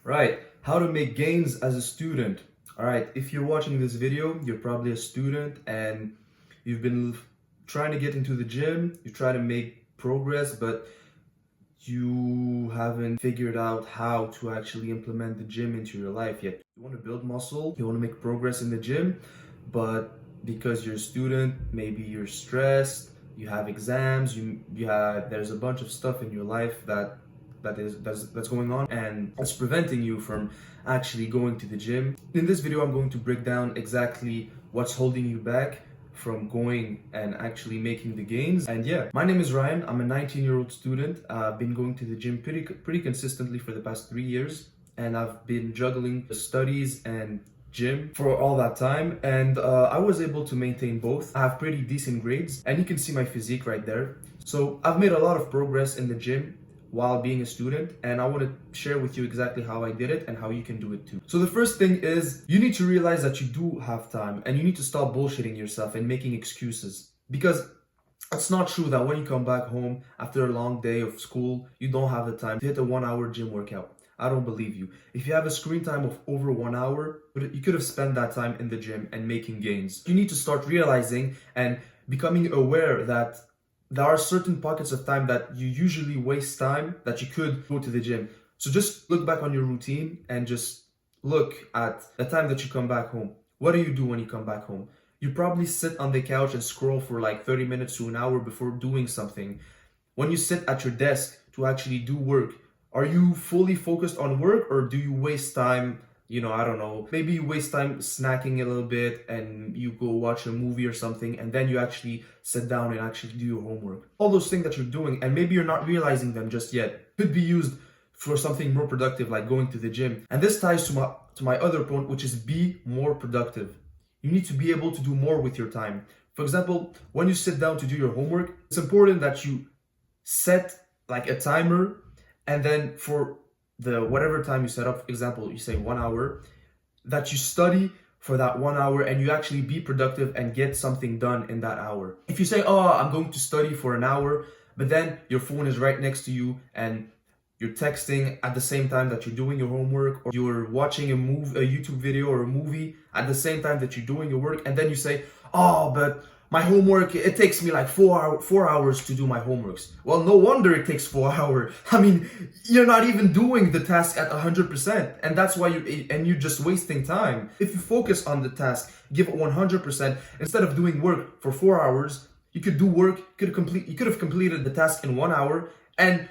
Right, how to make gains as a student. All right, if you're watching this video, you're probably a student and you've been trying to get into the gym, you try to make progress, but you haven't figured out how to actually implement the gym into your life yet. You want to build muscle, you want to make progress in the gym, but because you're a student, maybe you're stressed, you have exams, you have there's a bunch of stuff in your life that's going on and it's preventing you from actually going to the gym. In this video, I'm going to break down exactly what's holding you back from going and actually making the gains. And yeah, my name is Ryan. I'm a 19-year-old student. I've been going to the gym pretty consistently for the past 3 years, and I've been juggling studies and gym for all that time, and I was able to maintain both. I have pretty decent grades, and you can see my physique right there. So I've made a lot of progress in the gym while being a student, and I want to share with you exactly how I did it and how you can do it too. So the first thing is you need to realize that you do have time, and you need to stop bullshitting yourself and making excuses, because it's not true that when you come back home after a long day of school, you don't have the time to hit a 1 hour gym workout. I don't believe you. If you have a screen time of over 1 hour, you could have spent that time in the gym and making gains. You need to start realizing and becoming aware that there are certain pockets of time that you usually waste time that you could go to the gym. So just look back on your routine and just look at the time that you come back home. What do you do when you come back home? You probably sit on the couch and scroll for like 30 minutes to an hour before doing something. When you sit at your desk to actually do work, are you fully focused on work, or do you waste time? I don't know, maybe you waste time snacking a little bit and you go watch a movie or something, and then you actually sit down and actually do your homework. All those things that you're doing, and maybe you're not realizing them just yet, could be used for something more productive, like going to the gym. And this ties to my other point, which is be more productive. You need to be able to do more with your time. For example, when you sit down to do your homework, it's important that you set like a timer, and then for the whatever time you set up, for example, you say 1 hour, that you study for that 1 hour and you actually be productive and get something done in that hour. If you say, oh, I'm going to study for an hour, but then your phone is right next to you and you're texting at the same time that you're doing your homework, or you're watching a YouTube video or a movie at the same time that you're doing your work, and then you say, oh, but my homework, it takes me like 4 hours to do my homeworks. Well, no wonder it takes 4 hours. I mean, you're not even doing the task at 100%, and that's why you're just wasting time. If you focus on the task, give it 100%, instead of doing work for 4 hours, you could do work, you could have completed the task in 1 hour, and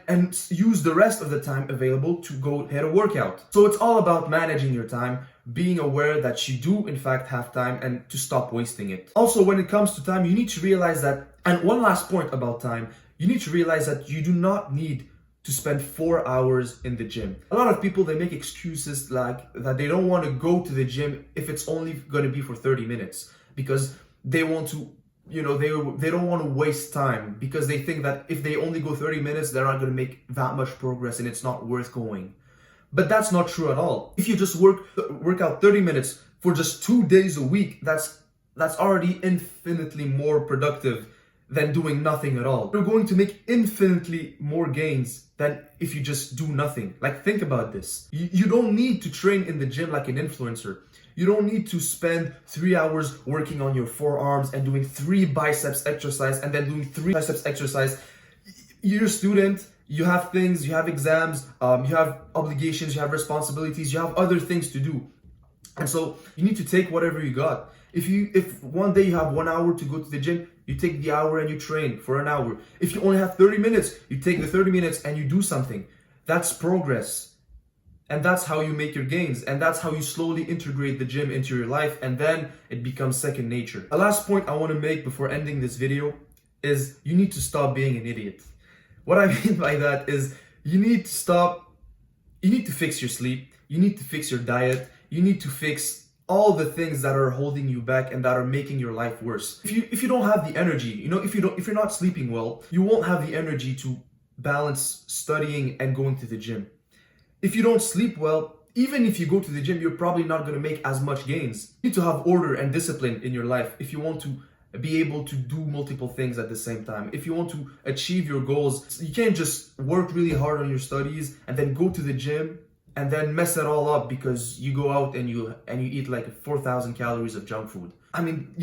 use the rest of the time available to go hit a workout. So it's all about managing your time, being aware that you do in fact have time, and to stop wasting it. Also, when it comes to time, you need to realize that, and one last point about time, you need to realize that you do not need to spend 4 hours in the gym. A lot of people, they make excuses like that they don't want to go to the gym if it's only going to be for 30 minutes because they want to, they don't want to waste time, because they think that if they only go 30 minutes, they're not going to make that much progress and it's not worth going. But that's not true at all. If you just work out 30 minutes for just 2 days a week, that's already infinitely more productive than doing nothing at all. You're going to make infinitely more gains than if you just do nothing. Like, think about this. You don't need to train in the gym like an influencer. You don't need to spend 3 hours working on your forearms and doing 3 biceps exercise and then doing 3 triceps exercise. You're a student, you have things, you have exams, you have obligations, you have responsibilities, you have other things to do. And so you need to take whatever you got. If one day you have 1 hour to go to the gym, you take the hour and you train for an hour. If you only have 30 minutes, you take the 30 minutes and you do something. That's progress. And that's how you make your gains. And that's how you slowly integrate the gym into your life. And then it becomes second nature. A last point I want to make before ending this video is you need to stop being an idiot. What I mean by that is you need to fix your sleep. You need to fix your diet. You need to fix all the things that are holding you back and that are making your life worse. If you don't have the energy, if you're not sleeping well, you won't have the energy to balance studying and going to the gym. If you don't sleep well, even if you go to the gym, you're probably not going to make as much gains. You need to have order and discipline in your life if you want to be able to do multiple things at the same time. If you want to achieve your goals, you can't just work really hard on your studies and then go to the gym and then mess it all up because you go out and you eat like 4,000 calories of junk food. I mean,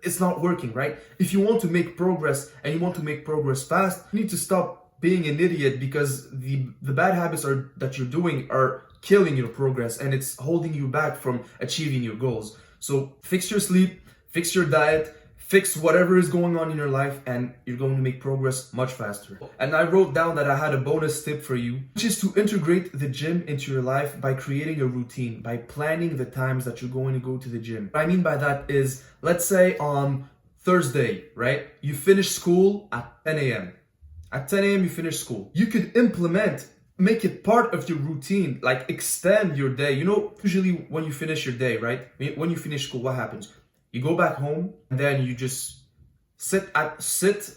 it's not working, right? If you want to make progress and you want to make progress fast, you need to stop being an idiot, because the bad habits that you're doing are killing your progress and it's holding you back from achieving your goals. So fix your sleep, fix your diet, fix whatever is going on in your life, and you're going to make progress much faster. And I wrote down that I had a bonus tip for you, which is to integrate the gym into your life by creating a routine, by planning the times that you're going to go to the gym. What I mean by that is, let's say on Thursday, right? You finish school at 10 a.m. At 10 a.m. you finish school. You could make it part of your routine, like extend your day. Usually when you finish your day, right? When you finish school, what happens? You go back home and then you just sit at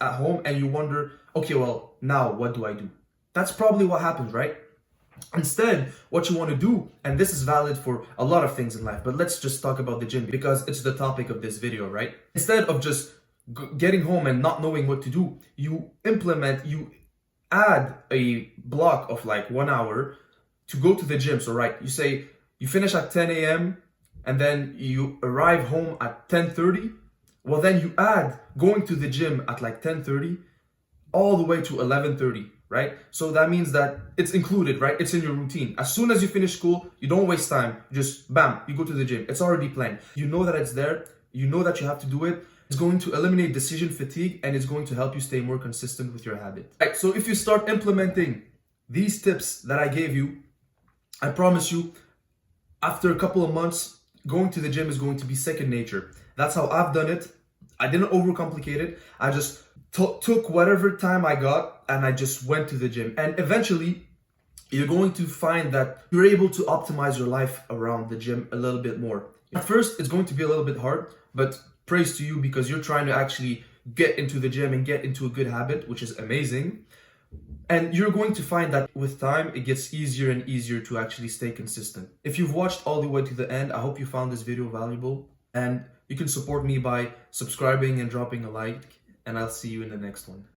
home and you wonder, okay, well, now what do I do? That's probably what happens, right? Instead, what you want to do, and this is valid for a lot of things in life, but let's just talk about the gym because it's the topic of this video, right? Instead of just getting home and not knowing what to do, you add a block of like 1 hour to go to the gym. So, right, you say you finish at 10 a.m. and then you arrive home at 10:30. Well, then you add going to the gym at like 10:30 all the way to 11:30, right? So that means that it's included, right? It's in your routine. As soon as you finish school, you don't waste time. Just bam, you go to the gym. It's already planned. You know that it's there. You know that you have to do it. It's going to eliminate decision fatigue and it's going to help you stay more consistent with your habit. Right, so if you start implementing these tips that I gave you, I promise you, after a couple of months, going to the gym is going to be second nature. That's how I've done it. I didn't overcomplicate it. I just took whatever time I got and I just went to the gym. And eventually, you're going to find that you're able to optimize your life around the gym a little bit more. At first, it's going to be a little bit hard, but praise to you because you're trying to actually get into the gym and get into a good habit, which is amazing. And you're going to find that with time, it gets easier and easier to actually stay consistent. If you've watched all the way to the end, I hope you found this video valuable. And you can support me by subscribing and dropping a like. And I'll see you in the next one.